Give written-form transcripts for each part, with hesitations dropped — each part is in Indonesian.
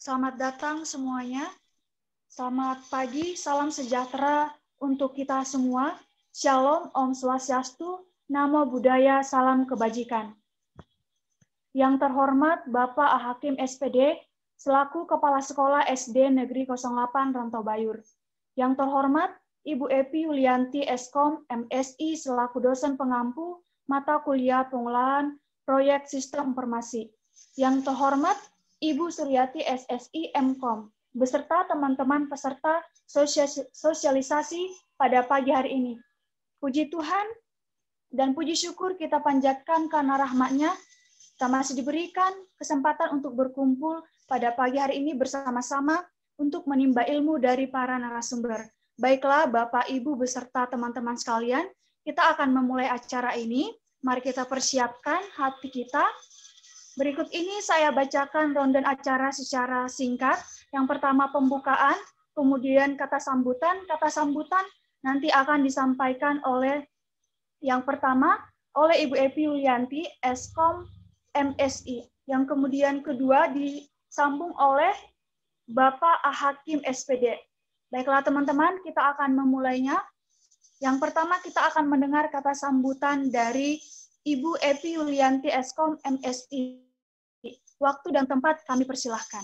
Selamat datang semuanya. Selamat pagi, salam sejahtera untuk kita semua. Shalom, Om Swastiastu, Namo Buddhaya, salam kebajikan. Yang terhormat Bapak A. Hakim SPD, selaku Kepala Sekolah SD Negeri 08 Rantau Bayur. Yang terhormat Ibu Epi Yulianti Eskom, MSI, selaku dosen pengampu mata kuliah pengolahan proyek sistem informasi. Yang terhormat Ibu Suryati SSI Mkom, beserta teman-teman peserta sosialisasi pada pagi hari ini. Puji Tuhan dan puji syukur kita panjatkan karena rahmat-Nya, kita masih diberikan kesempatan untuk berkumpul pada pagi hari ini bersama-sama untuk menimba ilmu dari para narasumber. Baiklah Bapak, Ibu, beserta teman-teman sekalian, kita akan memulai acara ini. Mari kita persiapkan hati kita. Berikut ini saya bacakan rundown acara secara singkat. Yang pertama pembukaan, kemudian kata sambutan. Kata sambutan nanti akan disampaikan oleh yang pertama oleh Ibu Epi Yulianti, Eskom MSI. Yang kemudian kedua disambung oleh Bapak A. Hakim SPD. Baiklah teman-teman, kita akan memulainya. Yang pertama kita akan mendengar kata sambutan dari Ibu Epi Yulianti Eskom MSI. Waktu dan tempat kami persilahkan.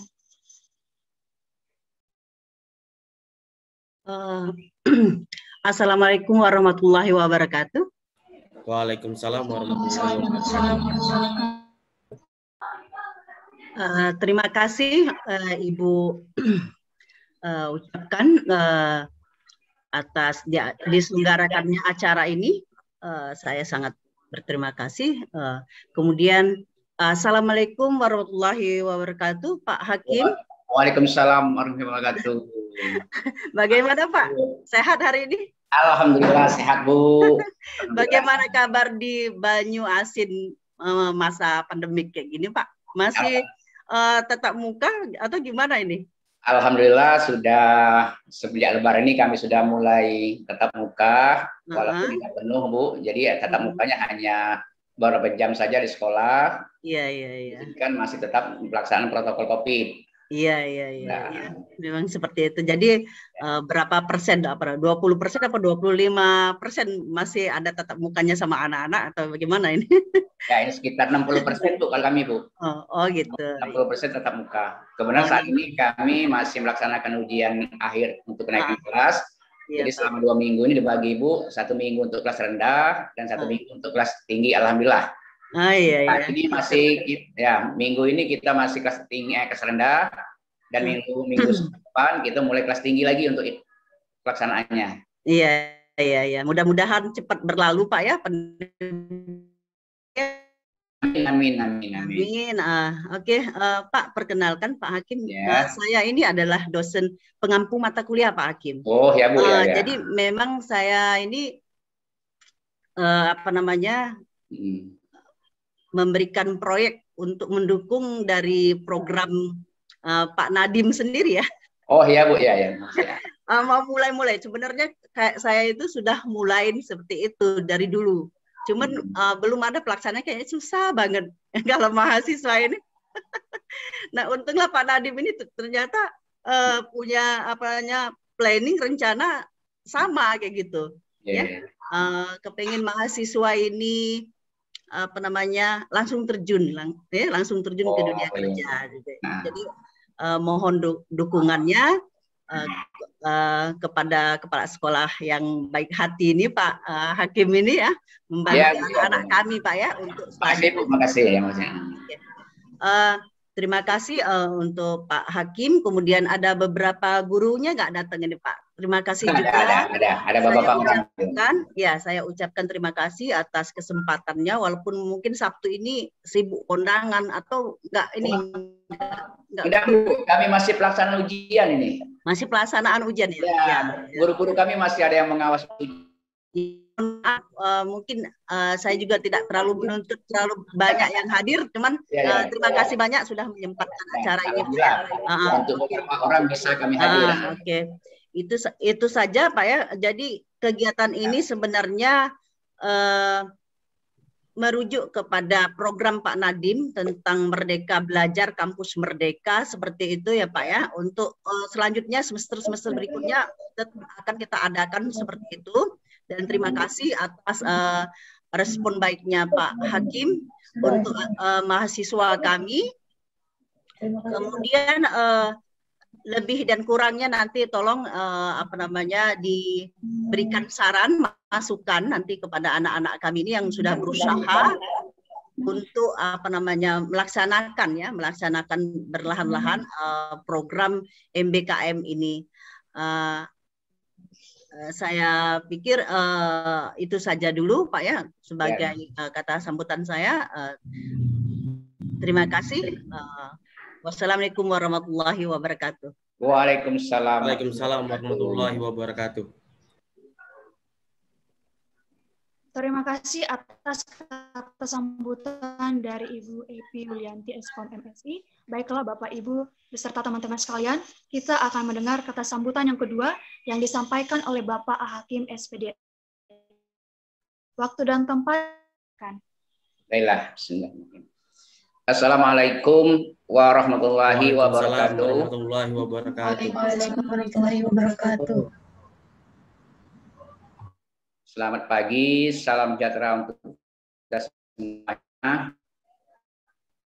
Assalamualaikum warahmatullahi wabarakatuh. Waalaikumsalam warahmatullahi wabarakatuh. Terima kasih Ibu ucapkan atas diselenggarakannya acara ini. Saya sangat berterima kasih. Kemudian Assalamualaikum warahmatullahi wabarakatuh, Pak Hakim. Waalaikumsalam warahmatullahi wabarakatuh. Bagaimana Pak? Sehat hari ini? Alhamdulillah sehat Bu. Bagaimana kabar di Banyu Asin masa pandemik kayak gini Pak? Masih tetap muka atau gimana ini? Alhamdulillah sudah sejak Lebaran ini kami sudah mulai tetap muka, walaupun tidak penuh Bu. Jadi ya, tetap mukanya hanya beberapa jam saja di sekolah. Iya. Jadi kan masih tetap pelaksanaan protokol COVID. Iya. Memang seperti itu. Jadi berapa persen? 20% apa 25% masih ada tetap mukanya sama anak-anak atau bagaimana ini? Ya ini sekitar 60% Bu kalau kami Bu. Oh gitu. 60% tetap muka. Kemudian saat ini kami masih melaksanakan ujian akhir untuk kenaikan kelas. Jadi selama 2 minggu ini dibagi Bu, 1 minggu untuk kelas rendah dan 1 minggu untuk kelas tinggi. Alhamdulillah. Iya. Nah, ini masih ya minggu ini kita masih kelas tinggi, kelas rendah, dan minggu depan kita mulai kelas tinggi lagi untuk pelaksanaannya. Iya. Mudah-mudahan cepat berlalu Pak ya. Amin. Oke, Pak, perkenalkan Pak Hakim. Saya ini adalah dosen pengampu mata kuliah Pak Hakim. Oh ya Bu ya. Jadi memang saya ini memberikan proyek untuk mendukung dari program Pak Nadiem sendiri ya. Oh ya Bu ya. Mau mulai sebenarnya kayak saya itu sudah mulai seperti itu dari dulu. Cuman belum ada pelaksanaan, kayaknya susah banget kalau mahasiswa ini. Nah untunglah Pak Nadiem ini ternyata punya planning rencana sama kayak gitu. Kepengen mahasiswa ini langsung terjun ke dunia kerja. Jadi mohon dukungannya kepada kepala sekolah yang baik hati ini Pak Hakim ini ya, membantu anak-anak kami Pak ya untuk terima kasih ya Mas. Terima kasih untuk Pak Hakim. Kemudian ada beberapa gurunya nggak datang ini Pak. Terima kasih juga. Ada bapak-bapak. Saya ucapkan terima kasih atas kesempatannya, walaupun mungkin Sabtu ini sibuk kondangan atau enggak ini. Tidak, kami masih pelaksanaan ujian ini. Masih pelaksanaan ujian ya. Guru-guru kami masih ada yang mengawasi ujian. Mungkin saya juga tidak terlalu menuntut terlalu banyak yang hadir, cuman terima kasih banyak sudah menyempatkan acara ini. Untuk beberapa orang bisa kami hadir. Oke. Itu saja Pak ya. Jadi kegiatan ini sebenarnya merujuk kepada program Pak Nadiem tentang Merdeka Belajar Kampus Merdeka seperti itu ya Pak ya. Untuk selanjutnya semester-semester berikutnya akan kita adakan seperti itu. Dan terima kasih atas respon baiknya Pak Hakim untuk mahasiswa kami. Kemudian lebih dan kurangnya nanti tolong diberikan saran masukan nanti kepada anak-anak kami ini yang sudah berusaha untuk melaksanakan berlahan-lahan program MBKM ini. Saya pikir itu saja dulu Pak ya sebagai kata sambutan saya. Terima kasih. Wassalamualaikum warahmatullahi wabarakatuh. Waalaikumsalam. Waalaikumsalam warahmatullahi wabarakatuh. Terima kasih atas kata sambutan dari Ibu Epi Yulianti Eskom MSI. Baiklah Bapak Ibu beserta teman-teman sekalian, kita akan mendengar kata sambutan yang kedua yang disampaikan oleh Bapak Hakim SPD. Waktu dan tempat kan. Baiklah, bismillahirrahmanirrahim. Assalamualaikum warahmatullahi wabarakatuh. Warahmatullahi wabarakatuh. Selamat pagi, salam sejahtera untuk kita semuanya.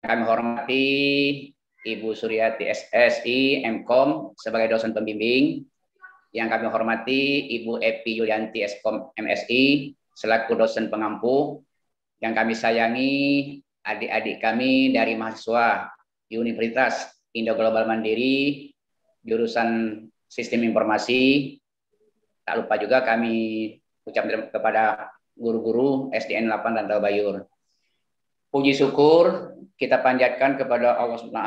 Kami hormati Ibu Suryati SSI Mkom sebagai dosen pembimbing. Yang kami hormati Ibu Epi Yulianti Eskom MSI selaku dosen pengampu. Yang kami sayangi adik-adik kami dari mahasiswa Universitas Indo Global Mandiri, jurusan Sistem Informasi. Tak lupa juga kami ucapkan kepada guru-guru SDN 8 Rantau Bayur. Puji syukur kita panjatkan kepada Allah SWT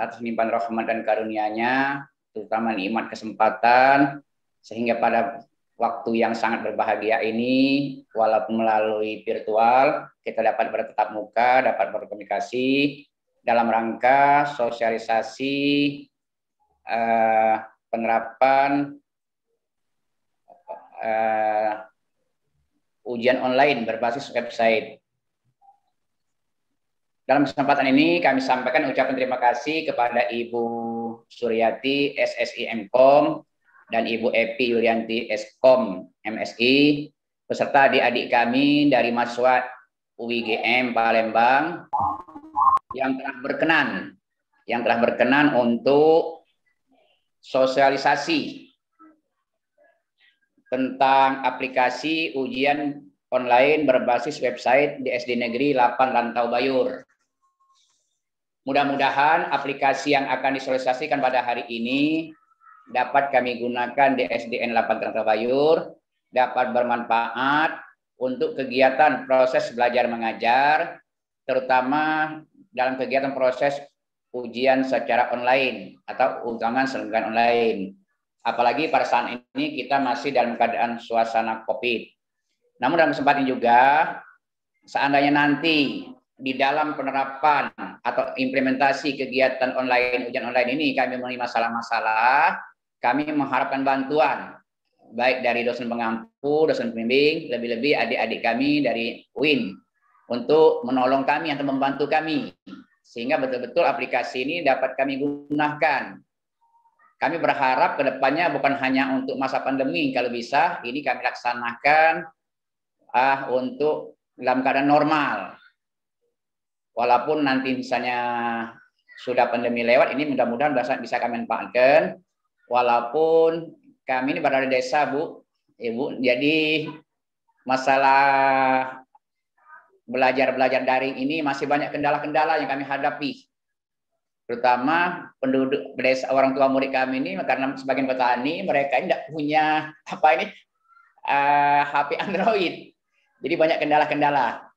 atas limpahan rahmat dan karunia-Nya, terutama nikmat kesempatan, sehingga pada waktu yang sangat berbahagia ini, walaupun melalui virtual, kita dapat bertatap muka, dapat berkomunikasi dalam rangka sosialisasi penerapan ujian online berbasis website. Dalam kesempatan ini kami sampaikan ucapan terima kasih kepada Ibu Suryati SSI Mkom dan Ibu Epi Yulianti Eskom MSI beserta adik-adik kami dari mahasiswa UIGM Palembang yang telah berkenan untuk sosialisasi tentang aplikasi ujian online berbasis website di SD Negeri 8 Rantau Bayur. Mudah-mudahan aplikasi yang akan disosialisasikan pada hari ini dapat kami gunakan di SDN 8 Rantau Bayur, dapat bermanfaat untuk kegiatan proses belajar mengajar, terutama dalam kegiatan proses ujian secara online atau ujian selenggan online. Apalagi pada saat ini kita masih dalam keadaan suasana COVID. Namun dalam kesempatan ini juga, seandainya nanti di dalam penerapan atau implementasi kegiatan online, ujian online ini kami menemui masalah-masalah, kami mengharapkan bantuan baik dari dosen pengampu, dosen pembimbing, lebih-lebih adik-adik kami dari UIN untuk menolong kami atau membantu kami sehingga betul-betul aplikasi ini dapat kami gunakan. Kami berharap ke depannya bukan hanya untuk masa pandemi, kalau bisa ini kami laksanakan untuk dalam keadaan normal. Walaupun nanti misalnya sudah pandemi lewat, ini mudah-mudahan bisa kami manfaatkan. Walaupun kami ini berada di desa, Bu, Ibu, jadi masalah belajar daring ini masih banyak kendala-kendala yang kami hadapi. Terutama penduduk desa, orang tua murid kami ini, karena sebagian petani, mereka ini tidak punya HP Android. Jadi banyak kendala-kendala.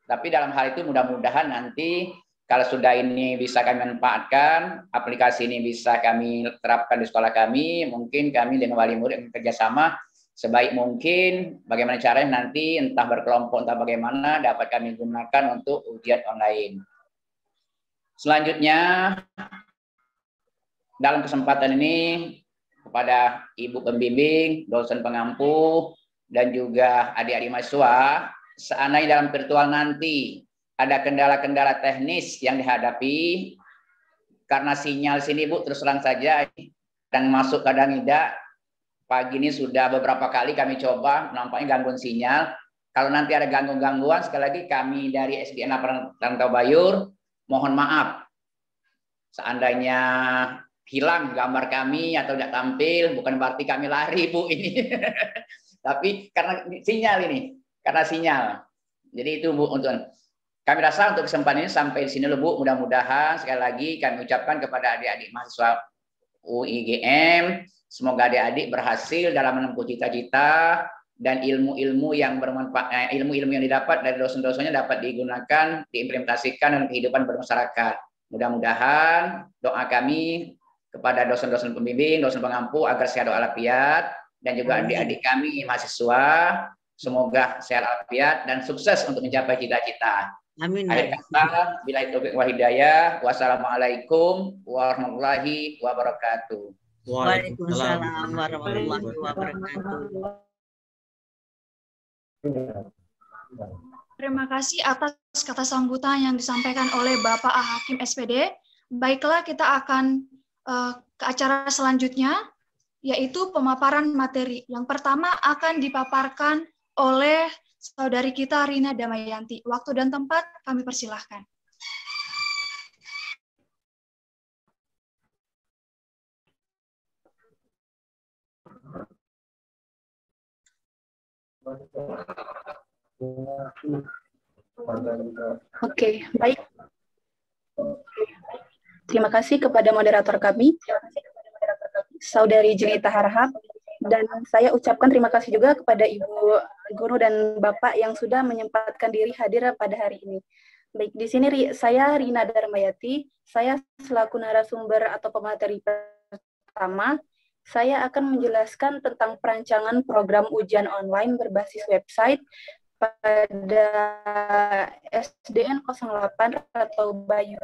Tapi dalam hal itu mudah-mudahan nanti kalau sudah ini bisa kami manfaatkan, aplikasi ini bisa kami terapkan di sekolah kami, mungkin kami dengan wali murid bekerjasama sebaik mungkin bagaimana caranya nanti entah berkelompok entah bagaimana dapat kami gunakan untuk ujian online. Selanjutnya dalam kesempatan ini kepada Ibu pembimbing, dosen pengampu dan juga adik-adik mahasiswa, seandainya dalam virtual nanti ada kendala-kendala teknis yang dihadapi, karena sinyal sini Bu terus terang saja kadang masuk kadang tidak. Pagi ini sudah beberapa kali kami coba, nampaknya gangguan sinyal. Kalau nanti ada gangguan, sekali lagi kami dari SDN Rantau Bayur mohon maaf. Seandainya hilang gambar kami atau tidak tampil, bukan berarti kami lari Bu ini. Tapi karena sinyal ini, karena sinyal. Jadi itu Bu untuk kami rasa untuk kesempatan ini sampai di sini loh Bu. Mudah-mudahan sekali lagi kami ucapkan kepada adik-adik mahasiswa UIGM, semoga adik-adik berhasil dalam menempuh cita-cita dan ilmu-ilmu yang bermanfaat, ilmu-ilmu yang didapat dari dosen-dosennya dapat digunakan, diimplementasikan dalam kehidupan bermasyarakat. Mudah-mudahan doa kami kepada dosen-dosen pembimbing, dosen pengampu agar sehat walafiat, dan juga adik-adik kami mahasiswa semoga sehat walafiat dan sukses untuk mencapai cita-cita. Amin. Akhir kata, billahi taufiq wal hidayah. Wassalamualaikum warahmatullahi wabarakatuh. Waalaikumsalam warahmatullahi wabarakatuh. Terima kasih atas kata sambutan yang disampaikan oleh Bapak A. Hakim SPD. Baiklah, kita akan ke acara selanjutnya, yaitu pemaparan materi. Yang pertama akan dipaparkan oleh saudari kita Rina Damayanti. Waktu dan tempat kami persilahkan. Oke, baik. Terima kasih kepada moderator kami, Saudari Junita Harahap, dan saya ucapkan terima kasih juga kepada Ibu Guru dan Bapak yang sudah menyempatkan diri hadir pada hari ini. Baik, di sini saya Rina Darmayati, saya selaku narasumber atau pemateri pertama, saya akan menjelaskan tentang perancangan program ujian online berbasis website pada SDN 08 atau Bayur.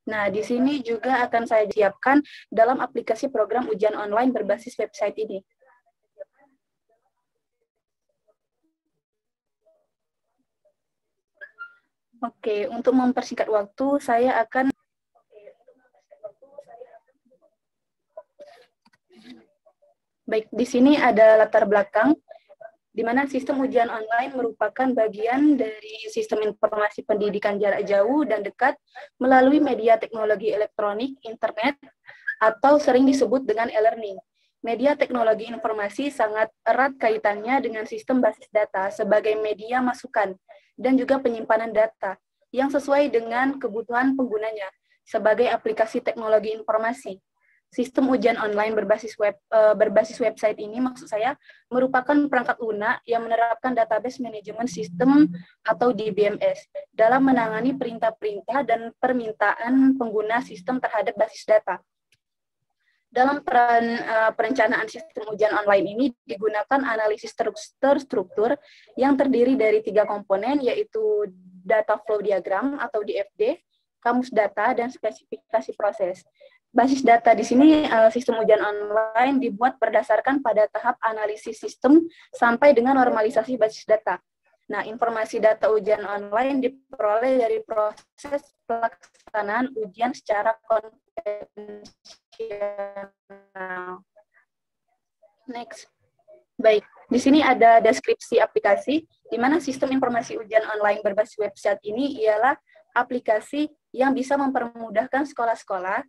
Nah, di sini juga akan saya siapkan dalam aplikasi program ujian online berbasis website ini. Oke, untuk mempersingkat waktu, saya akan baik, di sini ada latar belakang di mana sistem ujian online merupakan bagian dari sistem informasi pendidikan jarak jauh dan dekat melalui media teknologi elektronik, internet, atau sering disebut dengan e-learning. Media teknologi informasi sangat erat kaitannya dengan sistem basis data sebagai media masukan dan juga penyimpanan data yang sesuai dengan kebutuhan penggunanya sebagai aplikasi teknologi informasi. Sistem ujian online berbasis website ini, maksud saya, merupakan perangkat lunak yang menerapkan database manajemen sistem atau DBMS dalam menangani perintah-perintah dan permintaan pengguna sistem terhadap basis data. Dalam perencanaan sistem ujian online ini digunakan analisis terstruktur yang terdiri dari 3 komponen, yaitu data flow diagram atau DFD, kamus data, dan spesifikasi proses. Basis data di sini, sistem ujian online dibuat berdasarkan pada tahap analisis sistem sampai dengan normalisasi basis data. Nah, informasi data ujian online diperoleh dari proses pelaksanaan ujian secara konvensional. Next. Baik, di sini ada deskripsi aplikasi, di mana sistem informasi ujian online berbasis website ini ialah aplikasi yang bisa mempermudahkan sekolah-sekolah,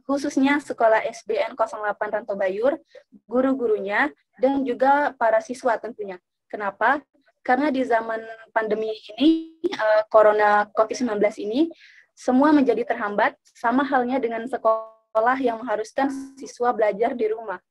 khususnya sekolah SDN 08 Rantau Bayur, guru-gurunya, dan juga para siswa tentunya. Kenapa? Karena di zaman pandemi ini, Corona COVID-19 ini, semua menjadi terhambat, sama halnya dengan sekolah yang mengharuskan siswa belajar di rumah.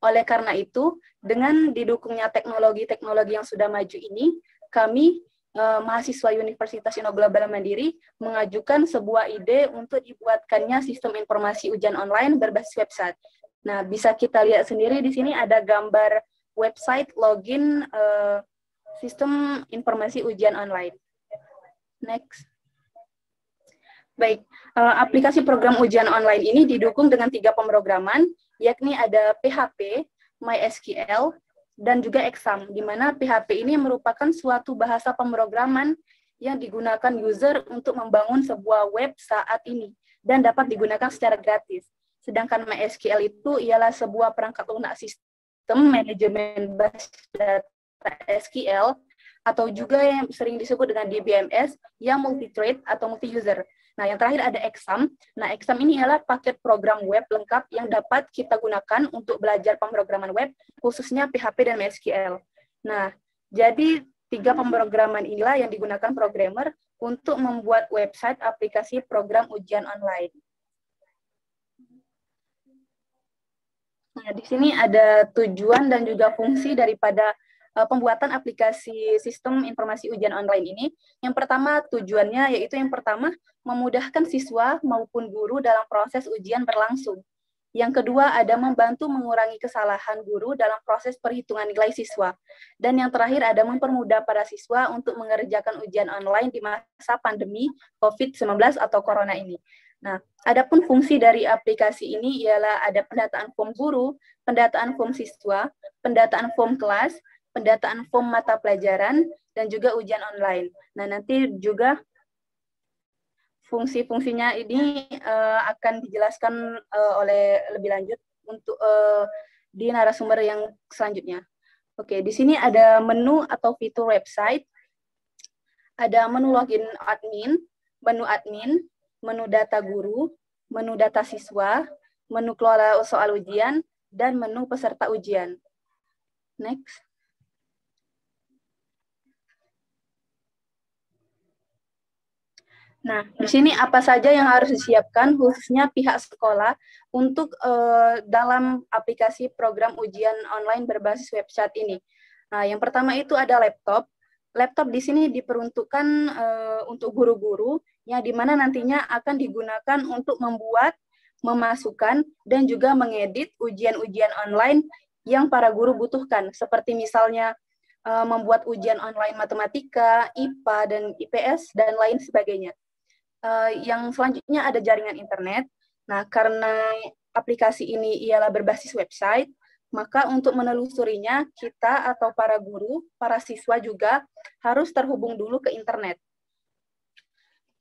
Oleh karena itu, dengan didukungnya teknologi-teknologi yang sudah maju ini, kami mahasiswa Universitas Inno Global Mandiri mengajukan sebuah ide untuk dibuatkannya sistem informasi ujian online berbasis website. Nah, bisa kita lihat sendiri di sini ada gambar website login sistem informasi ujian online. Next. Baik, aplikasi program ujian online ini didukung dengan 3 pemrograman, yakni ada PHP, MySQL, dan juga Exam, di mana PHP ini merupakan suatu bahasa pemrograman yang digunakan user untuk membangun sebuah web saat ini, dan dapat digunakan secara gratis. Sedangkan MySQL itu ialah sebuah perangkat lunak sistem manajemen basis data SQL, atau juga yang sering disebut dengan DBMS, yang multi-thread atau multi-user. Nah, yang terakhir ada Exam. Nah, Exam ini adalah paket program web lengkap yang dapat kita gunakan untuk belajar pemrograman web, khususnya PHP dan MySQL. Nah, jadi 3 pemrograman inilah yang digunakan programmer untuk membuat website aplikasi program ujian online. Nah, di sini ada tujuan dan juga fungsi daripada pembuatan aplikasi sistem informasi ujian online ini. Yang pertama tujuannya yaitu yang pertama memudahkan siswa maupun guru dalam proses ujian berlangsung. Yang kedua ada membantu mengurangi kesalahan guru dalam proses perhitungan nilai siswa. Dan yang terakhir ada mempermudah para siswa untuk mengerjakan ujian online di masa pandemi COVID-19 atau Corona ini. Nah, adapun fungsi dari aplikasi ini ialah ada pendataan form guru, pendataan form siswa, pendataan form kelas, pendataan form mata pelajaran, dan juga ujian online. Nah, nanti juga fungsi-fungsinya ini akan dijelaskan oleh lebih lanjut untuk di narasumber yang selanjutnya. Oke, di sini ada menu atau fitur website, ada menu login admin, menu data guru, menu data siswa, menu kelola soal ujian, dan menu peserta ujian. Next. Nah, di sini apa saja yang harus disiapkan khususnya pihak sekolah untuk dalam aplikasi program ujian online berbasis website ini. Nah, yang pertama itu ada laptop. Laptop di sini diperuntukkan untuk guru-guru yang dimana nantinya akan digunakan untuk membuat, memasukkan, dan juga mengedit ujian-ujian online yang para guru butuhkan, seperti misalnya membuat ujian online matematika, IPA, dan IPS, dan lain sebagainya. Yang selanjutnya ada jaringan internet. Nah, karena aplikasi ini ialah berbasis website, maka untuk menelusurinya, kita atau para guru, para siswa juga harus terhubung dulu ke internet.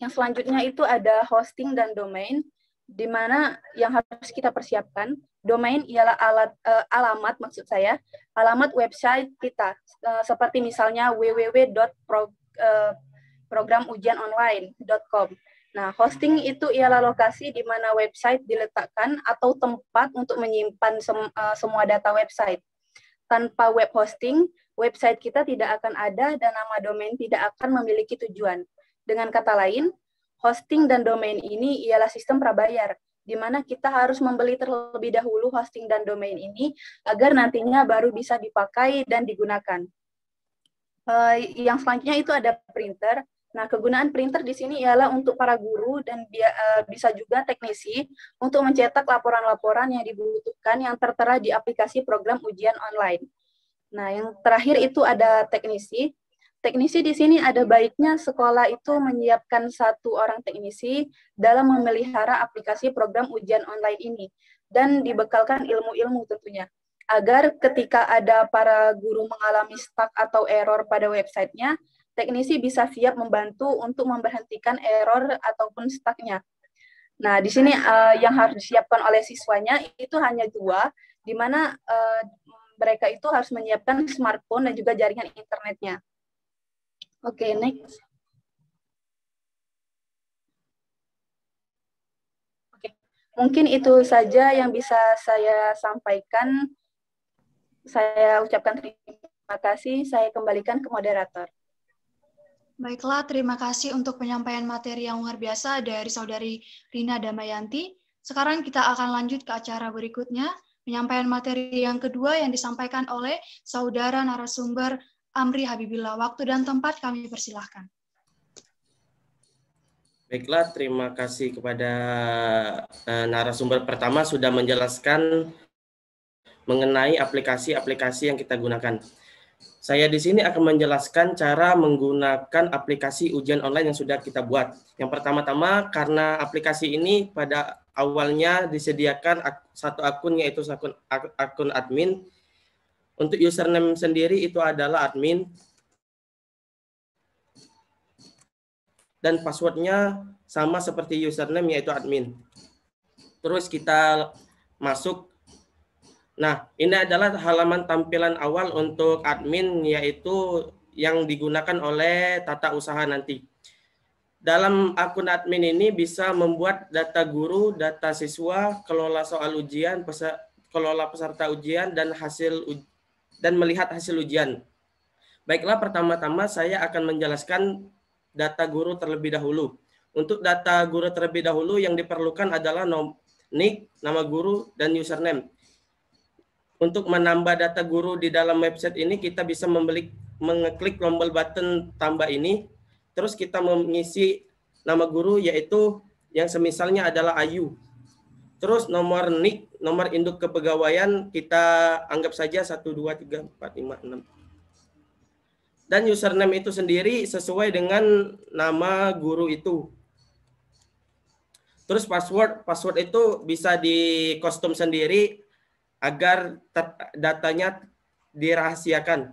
Yang selanjutnya itu ada hosting dan domain, di mana yang harus kita persiapkan. Domain ialah alamat, maksud saya, alamat website kita, seperti misalnya www.programujianonline.com. Nah, hosting itu ialah lokasi di mana website diletakkan atau tempat untuk menyimpan semua data website. Tanpa web hosting, website kita tidak akan ada dan nama domain tidak akan memiliki tujuan. Dengan kata lain, hosting dan domain ini ialah sistem prabayar, di mana kita harus membeli terlebih dahulu hosting dan domain ini agar nantinya baru bisa dipakai dan digunakan. Yang selanjutnya itu ada printer. Nah, kegunaan printer di sini ialah untuk para guru dan bisa juga teknisi untuk mencetak laporan-laporan yang dibutuhkan yang tertera di aplikasi program ujian online. Nah, yang terakhir itu ada teknisi. Teknisi di sini ada baiknya sekolah itu menyiapkan 1 orang teknisi dalam memelihara aplikasi program ujian online ini dan dibekalkan ilmu-ilmu tentunya, agar ketika ada para guru mengalami stuck atau error pada websitenya, teknisi bisa siap membantu untuk memberhentikan error ataupun stuck-nya. Nah, di sini yang harus disiapkan oleh siswanya itu hanya 2, di mana mereka itu harus menyiapkan smartphone dan juga jaringan internetnya. Oke, next. Oke, mungkin itu saja yang bisa saya sampaikan. Saya ucapkan terima kasih. Saya kembalikan ke moderator. Baiklah, terima kasih untuk penyampaian materi yang luar biasa dari Saudari Rina Damayanti. Sekarang kita akan lanjut ke acara berikutnya, penyampaian materi yang kedua yang disampaikan oleh Saudara narasumber Amri Habibillah. Waktu dan tempat kami persilahkan. Baiklah, terima kasih kepada narasumber pertama sudah menjelaskan mengenai aplikasi-aplikasi yang kita gunakan. Saya di sini akan menjelaskan cara menggunakan aplikasi ujian online yang sudah kita buat. Yang pertama-tama, karena aplikasi ini pada awalnya disediakan satu akun, yaitu akun admin. Untuk username sendiri itu adalah admin. Dan passwordnya sama seperti username, yaitu admin. Terus kita masuk. Nah, ini adalah halaman tampilan awal untuk admin, yaitu yang digunakan oleh tata usaha nanti. Dalam akun admin ini bisa membuat data guru, data siswa, kelola soal ujian, kelola peserta ujian, dan melihat hasil ujian. Baiklah, pertama-tama saya akan menjelaskan data guru terlebih dahulu. Untuk data guru terlebih dahulu yang diperlukan adalah nick, nama guru, dan username. Untuk menambah data guru di dalam website ini, kita bisa mengeklik tombol button tambah ini. Terus kita mengisi nama guru, yaitu yang semisalnya adalah Ayu. Terus nomor nick, nomor induk kepegawaian, kita anggap saja 1, 2, 3, 4, 5, 6. Dan username itu sendiri sesuai dengan nama guru itu. Terus password itu bisa di custom sendiri agar datanya dirahasiakan.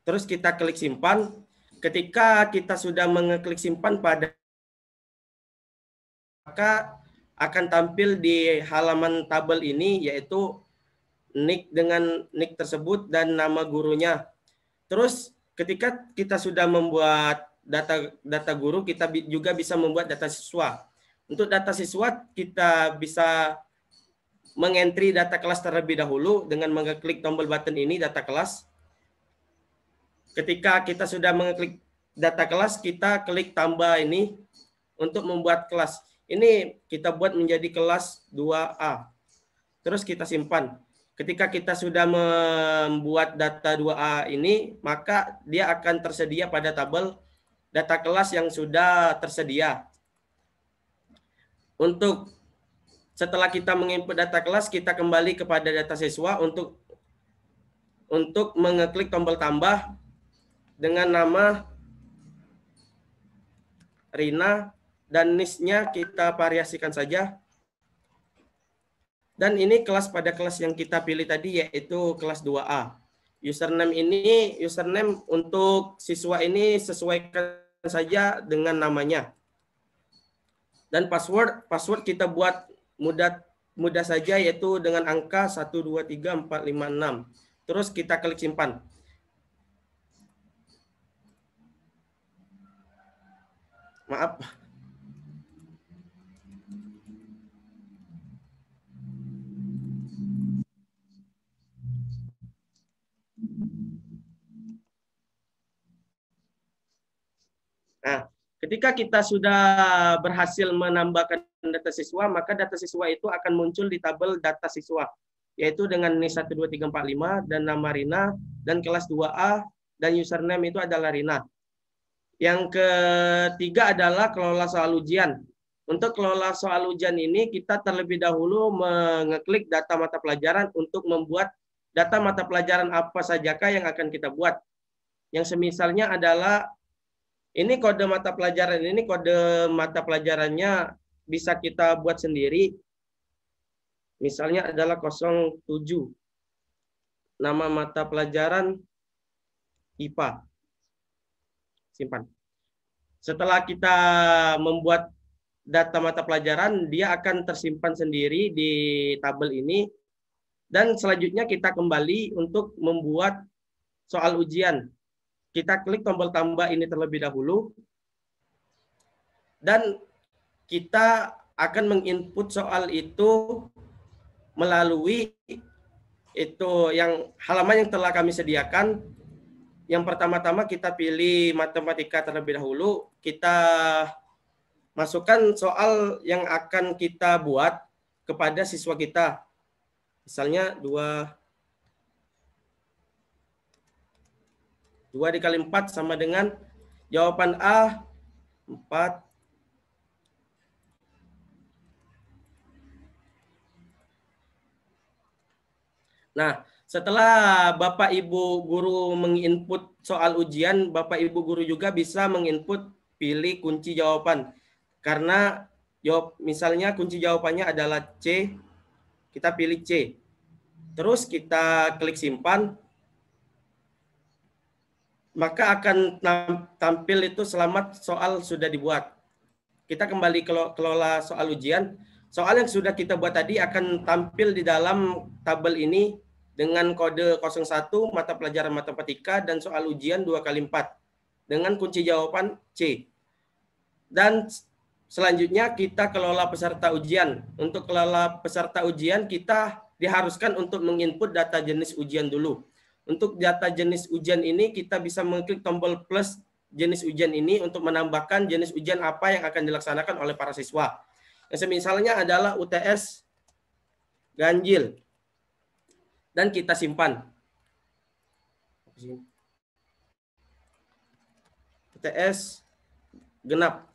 Terus kita klik simpan. Ketika kita sudah mengeklik simpan maka akan tampil di halaman tabel ini, yaitu nick dengan nick tersebut dan nama gurunya. Terus ketika kita sudah membuat data guru, kita juga bisa membuat data siswa. Untuk data siswa kita bisa mengentry data kelas terlebih dahulu dengan mengeklik tombol button ini, data kelas. Ketika kita sudah mengeklik data kelas, kita klik tambah ini untuk membuat kelas. Ini kita buat menjadi kelas 2A. Terus kita simpan. Ketika kita sudah membuat data 2A ini, maka dia akan tersedia pada tabel data kelas yang sudah tersedia. Setelah kita menginput data kelas, kita kembali kepada data siswa untuk mengeklik tombol tambah dengan nama Rina, dan niche-nya kita variasikan saja. Dan ini kelas pada kelas yang kita pilih tadi, yaitu kelas 2A. Username untuk siswa ini sesuaikan saja dengan namanya. Dan password kita buat mudah saja, yaitu dengan angka 1, 2, 3, 4, 5, 6. Terus kita klik simpan. Maaf. Nah, ketika kita sudah berhasil menambahkan data siswa, maka data siswa itu akan muncul di tabel data siswa, yaitu dengan NIS 1, 2, 3, 4, 5, dan nama Rina, dan kelas 2A, dan username itu adalah Rina. Yang ketiga adalah kelola soal ujian. Untuk kelola soal ujian ini, kita terlebih dahulu mengeklik data mata pelajaran untuk membuat data mata pelajaran apa sajakah yang akan kita buat. Yang semisalnya adalah ini kode mata pelajaran ini, kode mata pelajarannya bisa kita buat sendiri. Misalnya adalah 07. Nama mata pelajaran IPA. Simpan. Setelah kita membuat data mata pelajaran, dia akan tersimpan sendiri di tabel ini. Dan selanjutnya kita kembali untuk membuat soal ujian. Kita klik tombol tambah ini terlebih dahulu. Dan kita akan menginput soal itu melalui halaman yang telah kami sediakan. Yang pertama-tama kita pilih matematika terlebih dahulu. Kita masukkan soal yang akan kita buat kepada siswa kita. Misalnya 2 dikali 4 sama dengan jawaban A 4. Nah, Setelah Bapak Ibu guru menginput soal ujian, Bapak Ibu guru juga bisa menginput pilih kunci jawaban. Karena misalnya kunci jawabannya adalah C, kita pilih C. Terus kita klik simpan, maka akan tampil itu selamat soal sudah dibuat. Kita kembali kelola soal ujian. Soal yang sudah kita buat tadi akan tampil di dalam tabel ini dengan kode 01 mata pelajaran matematika dan soal ujian 2x4 dengan kunci jawaban C. Dan selanjutnya kita kelola peserta ujian. Untuk kelola peserta ujian kita diharuskan untuk menginput data jenis ujian dulu. Untuk data jenis ujian ini kita bisa mengklik tombol plus jenis ujian ini untuk menambahkan jenis ujian apa yang akan dilaksanakan oleh para siswa. Yang misalnya adalah UTS ganjil. Dan kita simpan. UTS genap.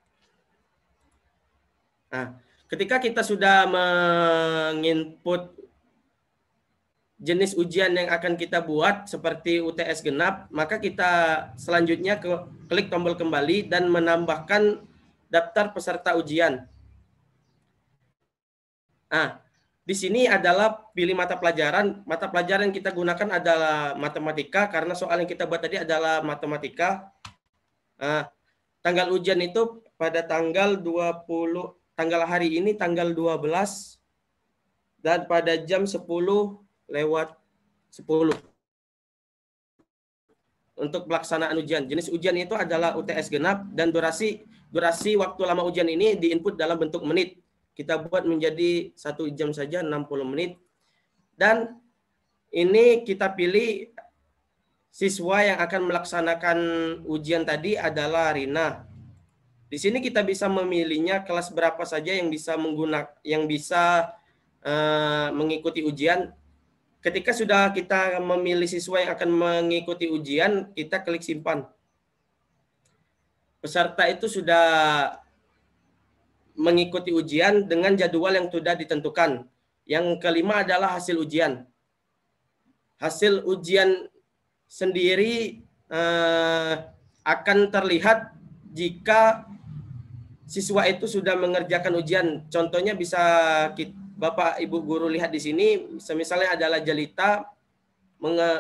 Nah, ketika kita sudah menginput jenis ujian yang akan kita buat seperti UTS genap, maka kita selanjutnya klik tombol kembali dan menambahkan daftar peserta ujian. Nah, di sini adalah pilih mata pelajaran. Mata pelajaran yang kita gunakan adalah matematika karena soal yang kita buat tadi adalah matematika. Nah, tanggal ujian itu pada tanggal 20, tanggal hari ini tanggal 12 dan pada jam 10:10 untuk pelaksanaan ujian. Jenis ujian itu adalah UTS genap dan durasi waktu lama ujian ini diinput dalam bentuk menit. Kita buat menjadi 1 jam saja 60 menit. Dan ini kita pilih siswa yang akan melaksanakan ujian tadi adalah Rina. Di sini kita bisa memilihnya kelas berapa saja yang bisa mengikuti ujian. Ketika sudah kita memilih siswa yang akan mengikuti ujian, kita klik simpan. Peserta itu sudah mengikuti ujian dengan jadwal yang sudah ditentukan. Yang kelima adalah hasil ujian. Hasil ujian sendiri akan terlihat jika siswa itu sudah mengerjakan ujian. Contohnya bisa Bapak Ibu guru lihat di sini, misalnya adalah Jelita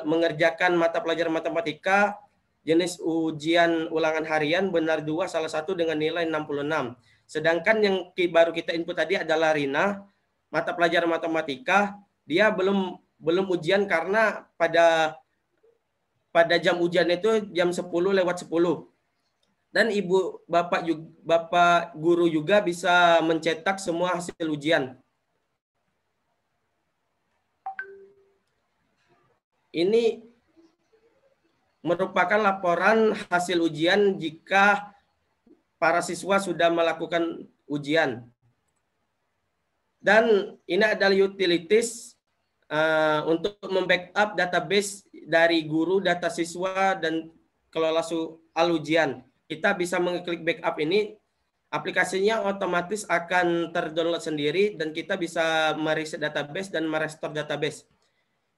mengerjakan mata pelajaran matematika jenis ujian ulangan harian benar 2 salah satu dengan nilai 66. Sedangkan yang baru kita input tadi adalah Rina, mata pelajaran matematika, dia belum ujian karena pada jam ujian itu jam 10:10. Dan Bapak guru juga bisa mencetak semua hasil ujian. Ini merupakan laporan hasil ujian jika para siswa sudah melakukan ujian. Dan ini adalah utilities untuk membackup database dari guru, data siswa, dan kelola soal ujian. Kita bisa mengklik backup ini, aplikasinya otomatis akan terdownload sendiri, dan kita bisa mereset database dan merestore database.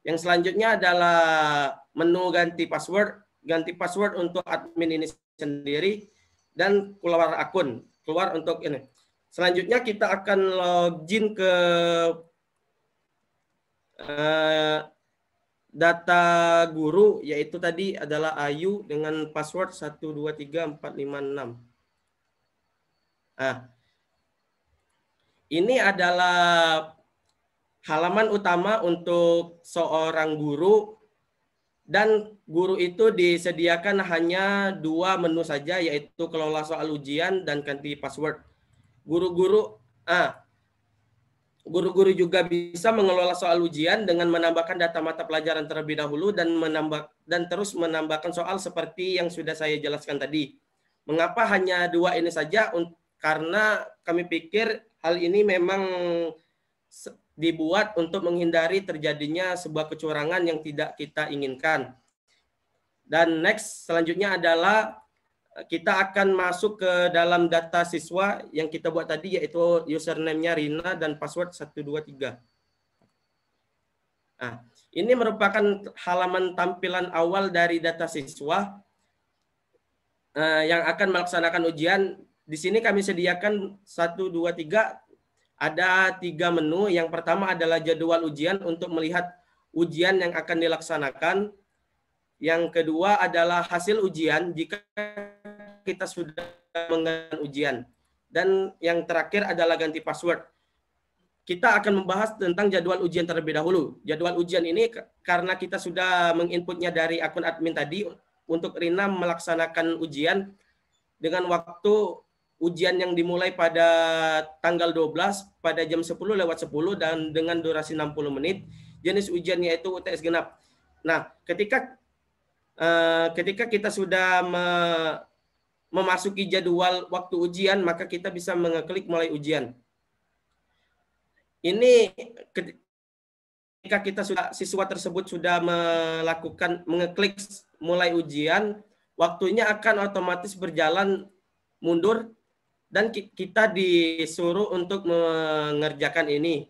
Yang selanjutnya adalah menu ganti password. Ganti password untuk admin ini sendiri, dan keluar akun. Keluar untuk ini. Selanjutnya kita akan login ke data guru, yaitu tadi adalah Ayu dengan password 123456. Nah, ini adalah halaman utama untuk seorang guru, dan guru itu disediakan hanya 2 menu saja, yaitu kelola soal ujian dan ganti password. Guru-guru juga bisa mengelola soal ujian dengan menambahkan data mata pelajaran terlebih dahulu dan terus menambahkan soal seperti yang sudah saya jelaskan tadi. Mengapa hanya 2 ini saja? Karena kami pikir hal ini memang dibuat untuk menghindari terjadinya sebuah kecurangan yang tidak kita inginkan. Dan next, selanjutnya adalah kita akan masuk ke dalam data siswa yang kita buat tadi, yaitu username-nya Rina dan password 123. Nah, Ini merupakan halaman tampilan awal dari data siswa yang akan melaksanakan ujian. Di sini kami sediakan 1, 2, 3, ada 3 menu. Yang pertama adalah jadwal ujian untuk melihat ujian yang akan dilaksanakan. Yang kedua adalah hasil ujian jika kita sudah mengerjakan ujian. Dan yang terakhir adalah ganti password. Kita akan membahas tentang jadwal ujian terlebih dahulu. Jadwal ujian ini karena kita sudah menginputnya dari akun admin tadi, untuk Rina melaksanakan ujian dengan waktu ujian yang dimulai pada tanggal 12 pada jam 10:10 dan dengan durasi 60 menit. Jenis ujiannya itu UTS genap. Nah, ketika kita sudah memasuki jadwal waktu ujian, maka kita bisa mengeklik mulai ujian. Ini ketika siswa tersebut sudah mengeklik mulai ujian, waktunya akan otomatis berjalan mundur dan kita disuruh untuk mengerjakan ini.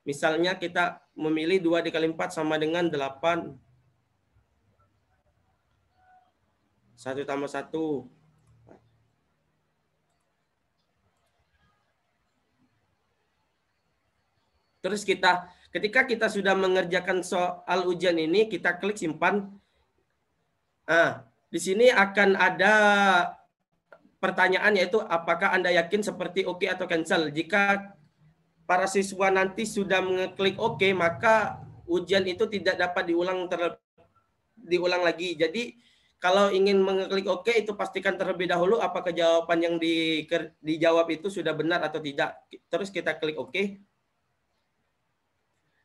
Misalnya kita memilih 2 dikali 4 sama dengan 8. 1 tambah 1. Terus ketika kita sudah mengerjakan soal ujian ini, kita klik simpan. Di sini akan ada pertanyaan, yaitu apakah Anda yakin seperti oke atau cancel. Jika para siswa nanti sudah mengeklik oke, maka ujian itu tidak dapat diulang lagi. Jadi kalau ingin mengeklik oke, itu pastikan terlebih dahulu apakah jawaban yang dijawab itu sudah benar atau tidak. Terus kita klik oke.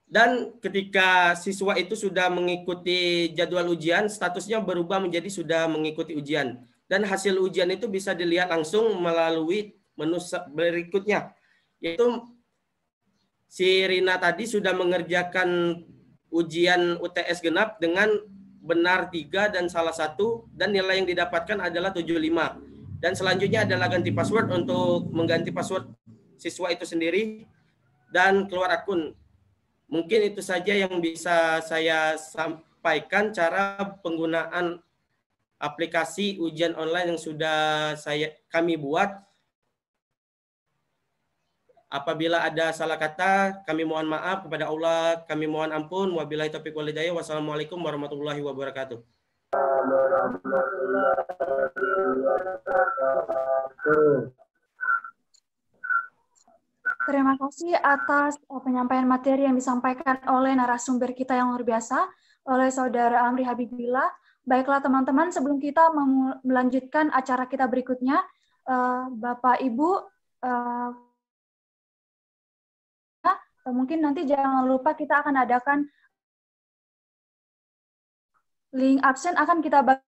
Dan ketika siswa itu sudah mengikuti jadwal ujian, statusnya berubah menjadi sudah mengikuti ujian. Dan hasil ujian itu bisa dilihat langsung melalui menu berikutnya. Yaitu si Rina tadi sudah mengerjakan ujian UTS genap dengan benar 3 dan salah 1. Dan nilai yang didapatkan adalah 75. Dan selanjutnya adalah ganti password untuk mengganti password siswa itu sendiri. Dan keluar akun. Mungkin itu saja yang bisa saya sampaikan cara penggunaan aplikasi ujian online yang sudah kami buat. Apabila ada salah kata, kami mohon maaf kepada Allah, kami mohon ampun. Wabillahi taufiq wal hidayah. Wassalamualaikum warahmatullahi wabarakatuh. Terima kasih atas penyampaian materi yang disampaikan oleh narasumber kita yang luar biasa, oleh Saudara Amri Habibillah. Baiklah teman-teman, sebelum kita melanjutkan acara kita berikutnya, Bapak Ibu, mungkin nanti jangan lupa kita akan adakan link absen akan kita bagi.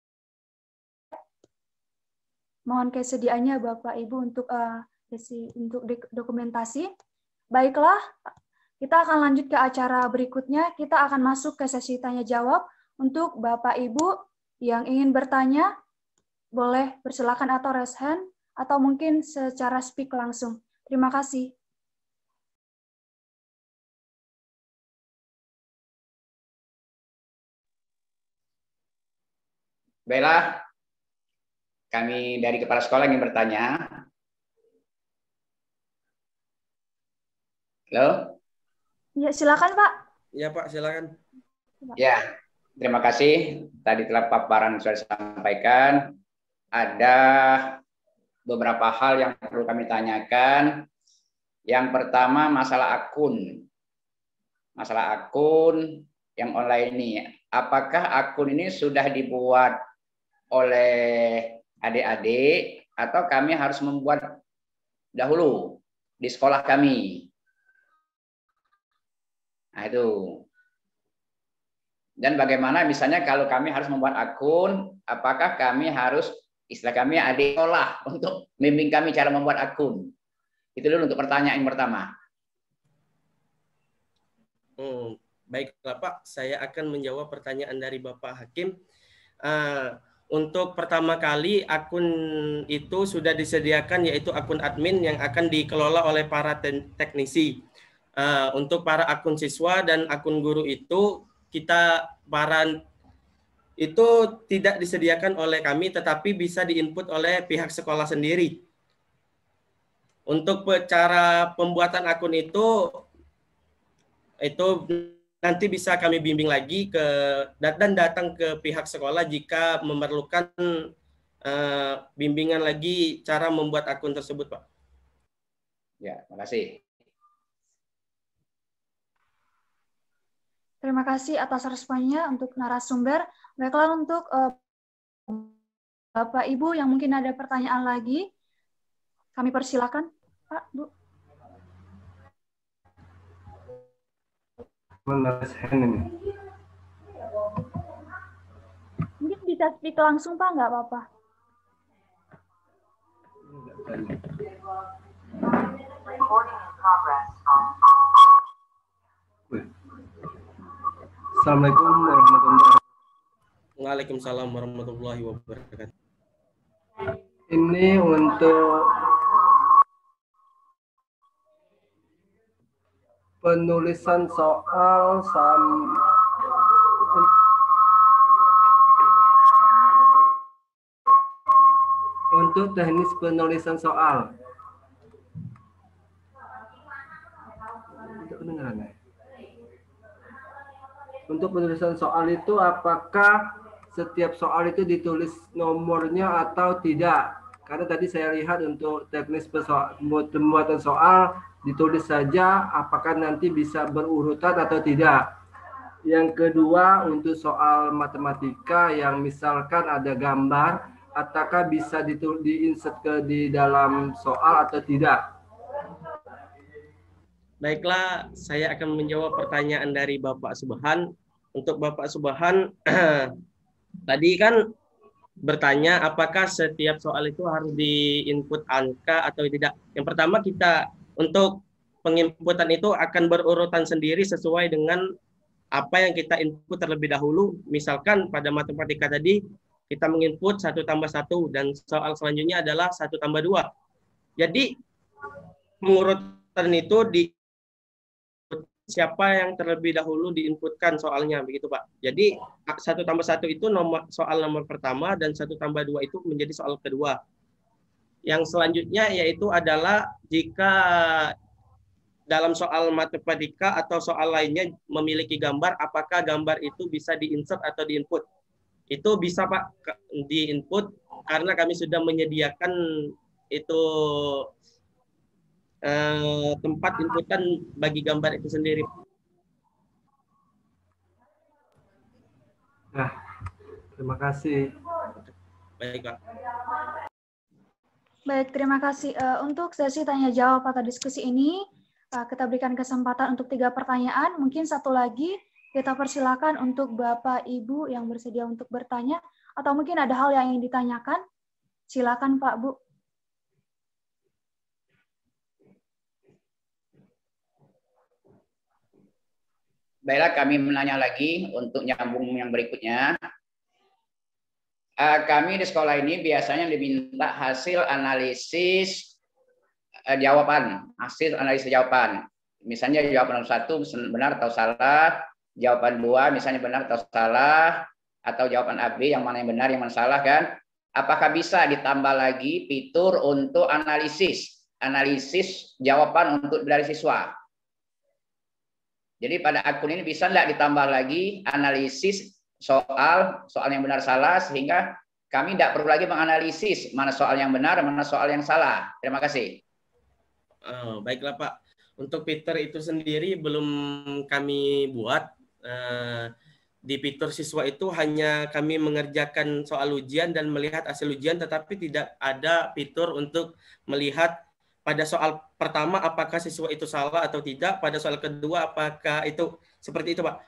Mohon kesediaannya Bapak Ibu untuk dokumentasi. Baiklah, kita akan lanjut ke acara berikutnya. Kita akan masuk ke sesi tanya jawab. Untuk Bapak Ibu yang ingin bertanya, boleh bersilakan atau raise hand, atau mungkin secara speak langsung. Terima kasih. Baiklah, kami dari kepala sekolah ingin bertanya. Halo? Ya, silakan Pak. Ya Pak, silakan. Ya, terima kasih. Tadi telah paparan sudah disampaikan. Ada beberapa hal yang perlu kami tanyakan. Yang pertama, masalah akun. Masalah akun yang online ini. Apakah akun ini sudah dibuat oleh adik-adik atau kami harus membuat dahulu di sekolah kami? Nah, itu. Dan bagaimana misalnya kalau kami harus membuat akun, apakah kami harus, istilah kami adik sekolah untuk membimbing kami cara membuat akun? Itu dulu untuk pertanyaan yang pertama. Baiklah Pak, saya akan menjawab pertanyaan dari Bapak Hakim. Untuk pertama kali akun itu sudah disediakan, yaitu akun admin yang akan dikelola oleh para teknisi. Untuk para akun siswa dan akun guru itu kita itu tidak disediakan oleh kami, tetapi bisa diinput oleh pihak sekolah sendiri. Untuk cara pembuatan akun itu nanti bisa kami bimbing lagi dan datang ke pihak sekolah jika memerlukan bimbingan lagi cara membuat akun tersebut, Pak. Ya, terima kasih. Terima kasih atas responnya untuk narasumber. Baiklah, untuk Bapak Ibu yang mungkin ada pertanyaan lagi, kami persilakan, Pak, Bu. Mungkin bisa speak langsung, Pak, nggak apa-apa. Assalamualaikum warahmatullahi wabarakatuh. Waalaikumsalam warahmatullahi wabarakatuh. Ini untuk penulisan soal untuk teknis penulisan soal. Untuk penulisan soal itu apakah setiap soal itu ditulis nomornya atau tidak? Karena tadi saya lihat untuk teknis pembuatan soal ditulis saja, apakah nanti bisa berurutan atau tidak? Yang kedua, untuk soal matematika yang misalkan ada gambar, apakah bisa diinsert di dalam soal atau tidak? Baiklah, saya akan menjawab pertanyaan dari Bapak Subhan. Untuk Bapak Subhan, tadi kan bertanya apakah setiap soal itu harus diinput angka atau tidak. Yang pertama, kita untuk penginputan itu akan berurutan sendiri sesuai dengan apa yang kita input terlebih dahulu. Misalkan pada matematika tadi kita menginput 1 tambah 1 dan soal selanjutnya adalah 1 tambah 2. Jadi pengurutan itu siapa yang terlebih dahulu diinputkan soalnya, begitu Pak. Jadi 1 tambah 1 itu soal nomor pertama dan 1 tambah 2 itu menjadi soal kedua. Yang selanjutnya yaitu adalah jika dalam soal matematika atau soal lainnya memiliki gambar, apakah gambar itu bisa diinsert atau diinput? Itu bisa Pak diinput karena kami sudah menyediakan itu tempat inputan bagi gambar itu sendiri. Nah, terima kasih. Baik, Pak. Baik, terima kasih. Untuk sesi tanya jawab atau diskusi ini, kita berikan kesempatan untuk 3 pertanyaan. Mungkin satu lagi kita persilakan untuk Bapak Ibu yang bersedia untuk bertanya, atau mungkin ada hal yang ingin ditanyakan. Silakan Pak, Bu. Baiklah, kami menanya lagi untuk nyambung yang berikutnya. Kami di sekolah ini biasanya diminta hasil analisis jawaban, Misalnya jawaban 1 benar atau salah, jawaban 2 misalnya benar atau salah, atau jawaban AB yang mana yang benar, yang mana salah kan? Apakah bisa ditambah lagi fitur untuk analisis jawaban untuk dari siswa? Jadi pada akun ini bisa nggak ditambah lagi analisis soal yang benar salah sehingga kami tidak perlu lagi menganalisis mana soal yang benar, mana soal yang salah. Terima kasih. Baiklah Pak, untuk fitur itu sendiri belum kami buat. Di fitur siswa itu hanya kami mengerjakan soal ujian dan melihat hasil ujian, tetapi tidak ada fitur untuk melihat pada soal pertama apakah siswa itu salah atau tidak, pada soal kedua apakah itu seperti itu Pak.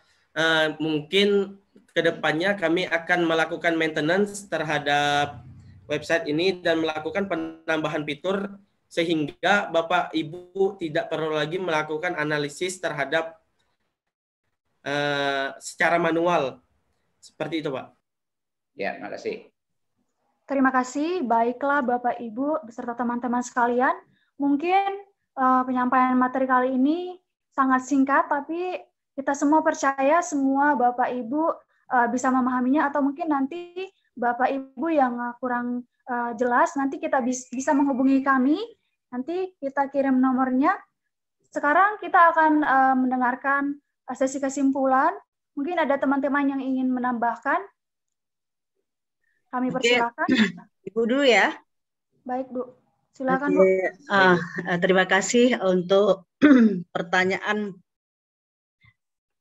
Mungkin kedepannya kami akan melakukan maintenance terhadap website ini dan melakukan penambahan fitur sehingga Bapak Ibu tidak perlu lagi melakukan analisis terhadap secara manual. Seperti itu Pak. Ya, terima kasih. Terima kasih. Baiklah Bapak Ibu beserta teman-teman sekalian. Mungkin penyampaian materi kali ini sangat singkat, tapi kita semua percaya semua Bapak Ibu bisa memahaminya, atau mungkin nanti Bapak Ibu yang kurang jelas, nanti kita bisa menghubungi kami, nanti kita kirim nomornya. Sekarang kita akan mendengarkan sesi kesimpulan. Mungkin ada teman-teman yang ingin menambahkan. Kami persilakan. Ibu dulu ya. Baik, Bu. Silakan, Bu. Terima kasih untuk pertanyaan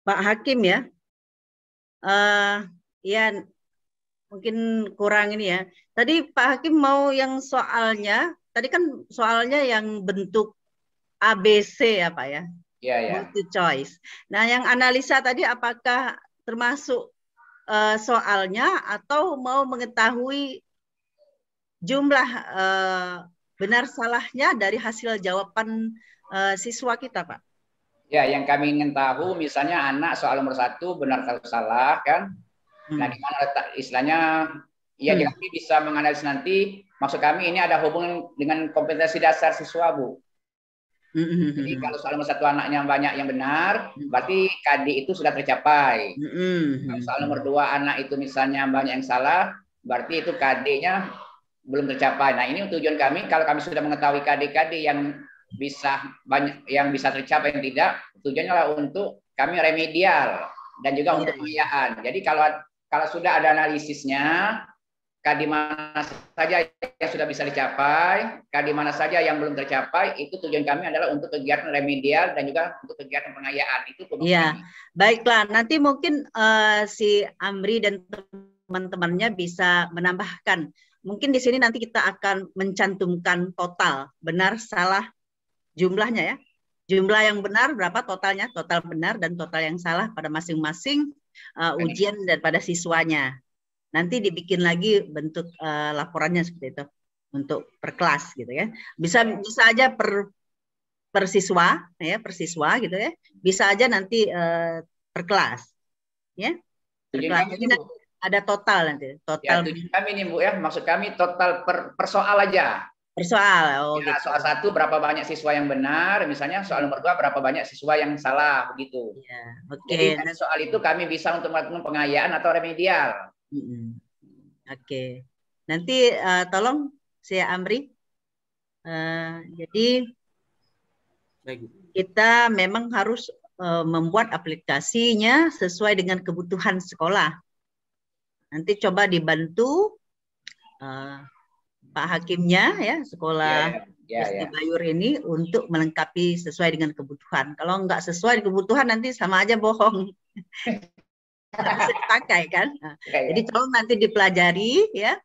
Pak Hakim ya. Ya, mungkin kurang ini ya. Tadi Pak Hakim mau yang soalnya, tadi kan soalnya yang bentuk ABC ya Pak ya? Iya, ya. Multi choice. Nah, yang analisa tadi apakah termasuk soalnya atau mau mengetahui jumlah benar salahnya dari hasil jawaban siswa kita, Pak? Ya, yang kami ingin tahu misalnya anak soal nomor 1 benar atau salah kan? Nah, gimana istilahnya? Ya, kami bisa menganalisis nanti. Maksud kami ini ada hubungan dengan kompetensi dasar siswa, Bu. Jadi kalau soal nomor 1 anaknya banyak yang benar, berarti KD itu sudah tercapai. Kalau soal nomor 2 anak itu misalnya banyak yang salah, berarti itu KD-nya belum tercapai. Nah, ini tujuan kami. Kalau kami sudah mengetahui KD-KD yang bisa banyak, yang bisa tercapai yang tidak, tujuannya adalah untuk kami remedial dan juga untuk pengayaan. Jadi kalau sudah ada analisisnya, KD mana saja yang sudah bisa dicapai, KD mana saja yang belum tercapai, itu tujuan kami adalah untuk kegiatan remedial dan juga untuk kegiatan pengayaan. Itu ya, baiklah. Nanti mungkin si Amri dan teman-temannya bisa menambahkan. Mungkin di sini nanti kita akan mencantumkan total benar salah jumlahnya ya. Jumlah yang benar berapa totalnya, total benar dan total yang salah pada masing-masing ujian daripada siswanya. Nanti dibikin lagi bentuk laporannya seperti itu untuk per kelas gitu ya. Bisa aja per siswa ya, per siswa gitu ya. Bisa aja nanti per kelas ya. Per kelas. Jadi nanti ada total nanti. Total. Ya, tujuan kami nih Bu ya, maksud kami total per soal aja. Per soal. Oh, ya, gitu. Soal 1 berapa banyak siswa yang benar, misalnya soal nomor 2 berapa banyak siswa yang salah begitu. Ya, Jadi dari soal itu kami bisa untuk melakukan pengayaan atau remedial. Oke. Nanti tolong saya Amri. Jadi kita memang harus membuat aplikasinya sesuai dengan kebutuhan sekolah. Nanti coba dibantu Pak Hakimnya ya, sekolah SD Bayur ini untuk melengkapi sesuai dengan kebutuhan. Kalau nggak sesuai kebutuhan nanti sama aja bohong. Bisa dipakai kan. Jadi tolong nanti dipelajari ya,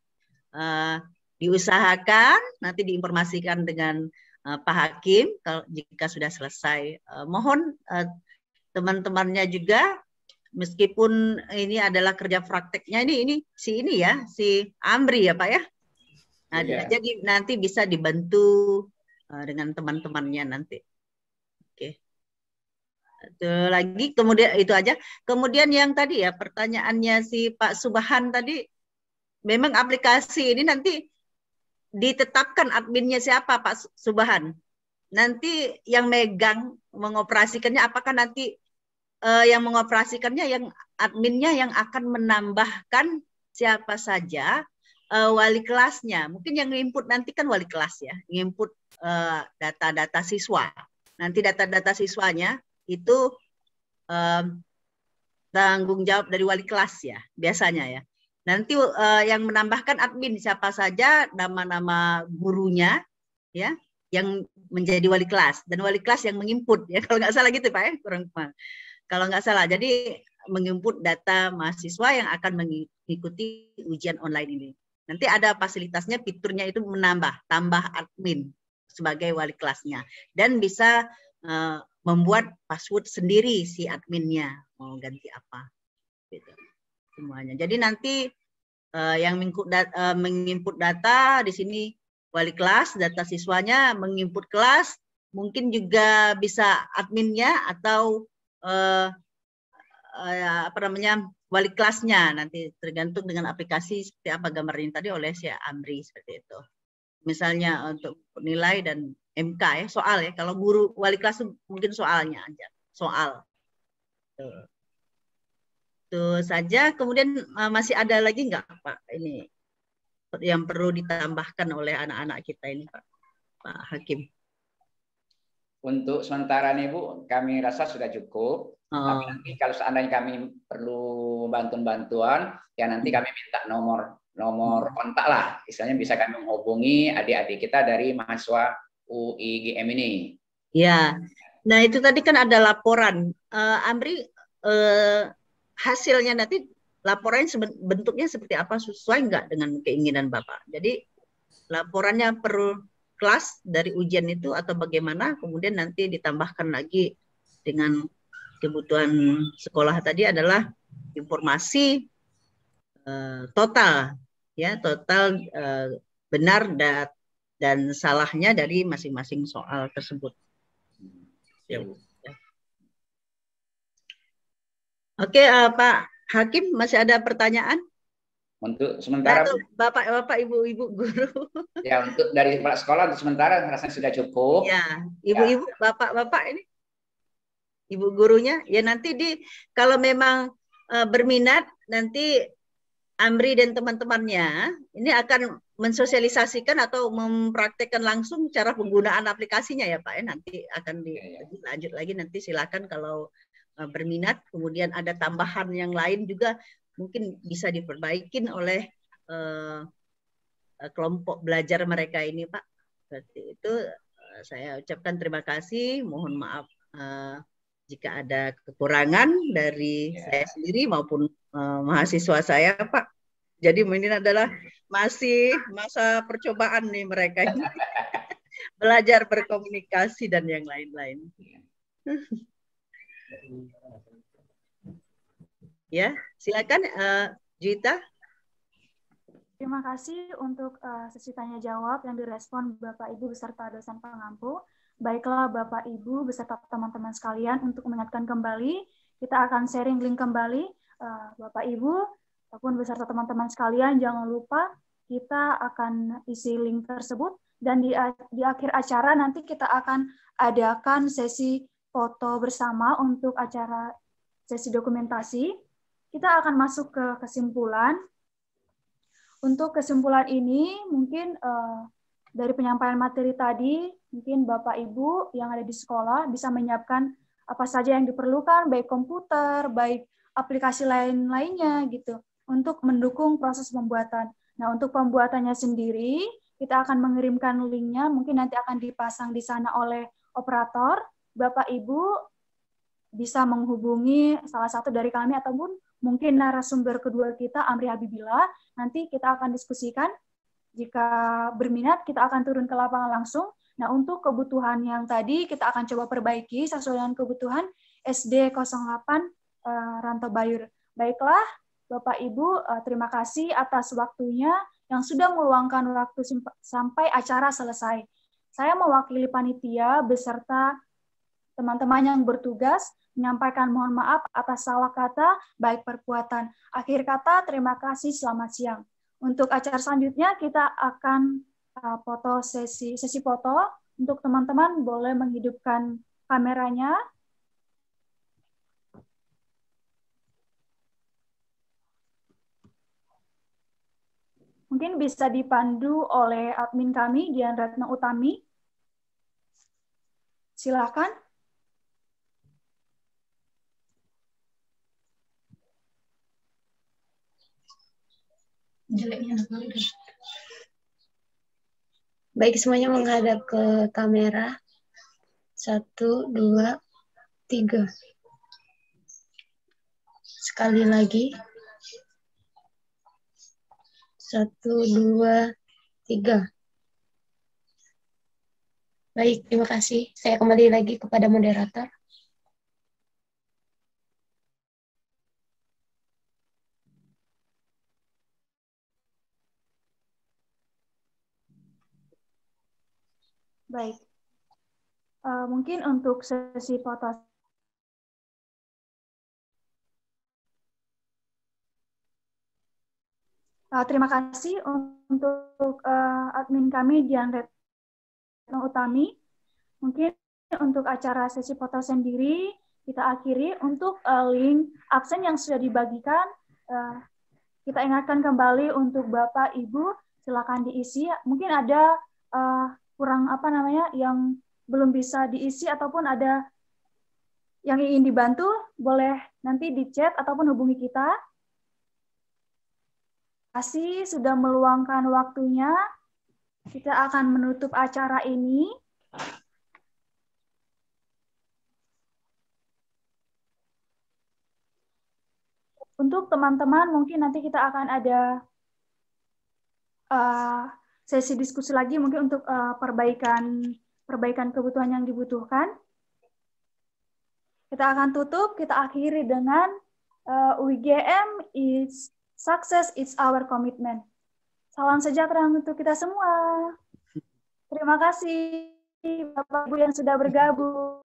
diusahakan, nanti diinformasikan dengan Pak Hakim kalau jika sudah selesai. Mohon teman-temannya juga, meskipun ini adalah kerja prakteknya ini si Amri ya Pak ya. Nah, jadi nanti bisa dibantu dengan teman-temannya nanti. Oke. Itu lagi, kemudian itu aja. Kemudian yang tadi ya pertanyaannya si Pak Subhan tadi, memang aplikasi ini nanti ditetapkan adminnya siapa Pak Subhan? Nanti yang megang mengoperasikannya, apakah nanti yang mengoperasikannya yang adminnya yang akan menambahkan siapa saja wali kelasnya. Mungkin yang nginput nanti kan wali kelas ya, nginput data-data siswa. Nanti data-data siswanya itu tanggung jawab dari wali kelas ya, biasanya ya. Nanti yang menambahkan admin siapa saja, nama-nama gurunya ya, yang menjadi wali kelas, dan wali kelas yang menginput ya, kalau nggak salah gitu Pak ya, kurang kalau nggak salah. Jadi menginput data mahasiswa yang akan mengikuti ujian online ini. Nanti ada fasilitasnya, fiturnya itu tambah admin sebagai wali kelasnya, dan bisa membuat password sendiri si adminnya mau ganti apa gitu semuanya. Jadi nanti yang menginput data di sini wali kelas, data siswanya menginput kelas, mungkin juga bisa adminnya atau wali kelasnya, nanti tergantung dengan aplikasi seperti apa gambar ini tadi oleh si Amri seperti itu. Misalnya untuk nilai dan MK ya, soal ya. Kalau guru wali kelas mungkin soalnya aja, soal. Tuh. Itu saja. Kemudian masih ada lagi nggak Pak ini yang perlu ditambahkan oleh anak-anak kita ini Pak Hakim? Untuk sementara nih Bu, kami rasa sudah cukup. Tapi nanti kalau seandainya kami perlu bantuan, ya nanti kami minta nomor kontak lah. Istilahnya bisa kami menghubungi adik-adik kita dari mahasiswa UIGM ini. Ya, nah itu tadi kan ada laporan. Amri, hasilnya nanti laporannya bentuknya seperti apa, sesuai nggak dengan keinginan Bapak? Jadi laporannya per kelas dari ujian itu atau bagaimana, kemudian nanti ditambahkan lagi dengan kebutuhan sekolah tadi adalah informasi total, ya total benar dan salahnya dari masing-masing soal tersebut. Ya. Oke, Pak Hakim, masih ada pertanyaan? Untuk sementara, Bapak, Ibu guru. Ya, untuk dari kepala sekolah untuk sementara rasanya sudah cukup. Ya, Ibu-ibu, Bapak ini, Ibu gurunya, ya nanti kalau memang berminat, nanti Amri dan teman-temannya ini akan mensosialisasikan atau mempraktekkan langsung cara penggunaan aplikasinya ya Pak. Nanti akan dilanjut lagi, nanti silakan kalau berminat, kemudian ada tambahan yang lain juga mungkin bisa diperbaikin oleh kelompok belajar mereka ini Pak. Seperti itu saya ucapkan terima kasih, mohon maaf jika ada kekurangan dari saya sendiri maupun mahasiswa saya Pak. Jadi ini adalah masih masa percobaan nih mereka ini. Belajar berkomunikasi dan yang lain-lain. Ya, silakan Juwita. Terima kasih untuk sesi tanya jawab yang direspon Bapak Ibu beserta dosen pengampu. Baiklah Bapak Ibu beserta teman-teman sekalian, untuk mengingatkan kembali, kita akan sharing link kembali. Bapak Ibu ataupun beserta teman-teman sekalian, jangan lupa kita akan isi link tersebut, dan di akhir acara nanti kita akan adakan sesi foto bersama untuk acara sesi dokumentasi. Kita akan masuk ke kesimpulan. Untuk kesimpulan ini mungkin dari penyampaian materi tadi, mungkin Bapak Ibu yang ada di sekolah bisa menyiapkan apa saja yang diperlukan, baik komputer, baik aplikasi lainnya gitu, untuk mendukung proses pembuatan. Nah, untuk pembuatannya sendiri, kita akan mengirimkan linknya, mungkin nanti akan dipasang di sana oleh operator. Bapak Ibu bisa menghubungi salah satu dari kami ataupun mungkin narasumber kedua kita, Amri Habibillah. Nanti kita akan diskusikan. Jika berminat, kita akan turun ke lapangan langsung. Nah, untuk kebutuhan yang tadi, kita akan coba perbaiki sesuai dengan kebutuhan SD 08 Rantau Bayur. Baiklah, Bapak Ibu, terima kasih atas waktunya yang sudah meluangkan waktu sampai acara selesai. Saya mewakili panitia beserta teman-teman yang bertugas menyampaikan mohon maaf atas salah kata, baik perbuatan. Akhir kata, terima kasih, selamat siang. Untuk acara selanjutnya, kita akan foto sesi foto. Untuk teman-teman, boleh menghidupkan kameranya. Mungkin bisa dipandu oleh admin kami, Dian Ratna Utami. Silakan. Baik, semuanya menghadap ke kamera. 1, 2, 3. Sekali lagi. 1, 2, 3. Baik, terima kasih. Saya kembali lagi kepada moderator. Baik, mungkin untuk sesi foto terima kasih untuk admin kami Dian Retno Utami. Mungkin untuk acara sesi foto sendiri kita akhiri. Untuk link absen yang sudah dibagikan, kita ingatkan kembali untuk Bapak Ibu, silakan diisi. Mungkin ada kurang yang belum bisa diisi ataupun ada yang ingin dibantu, boleh nanti di chat ataupun hubungi kita. Terima kasih sudah meluangkan waktunya. Kita akan menutup acara ini. Untuk teman-teman, mungkin nanti kita akan ada sesi diskusi lagi, mungkin untuk perbaikan kebutuhan yang dibutuhkan. Kita akan tutup, kita akhiri dengan UIGM is success, it's our commitment. Salam sejahtera untuk kita semua. Terima kasih Bapak Ibu yang sudah bergabung.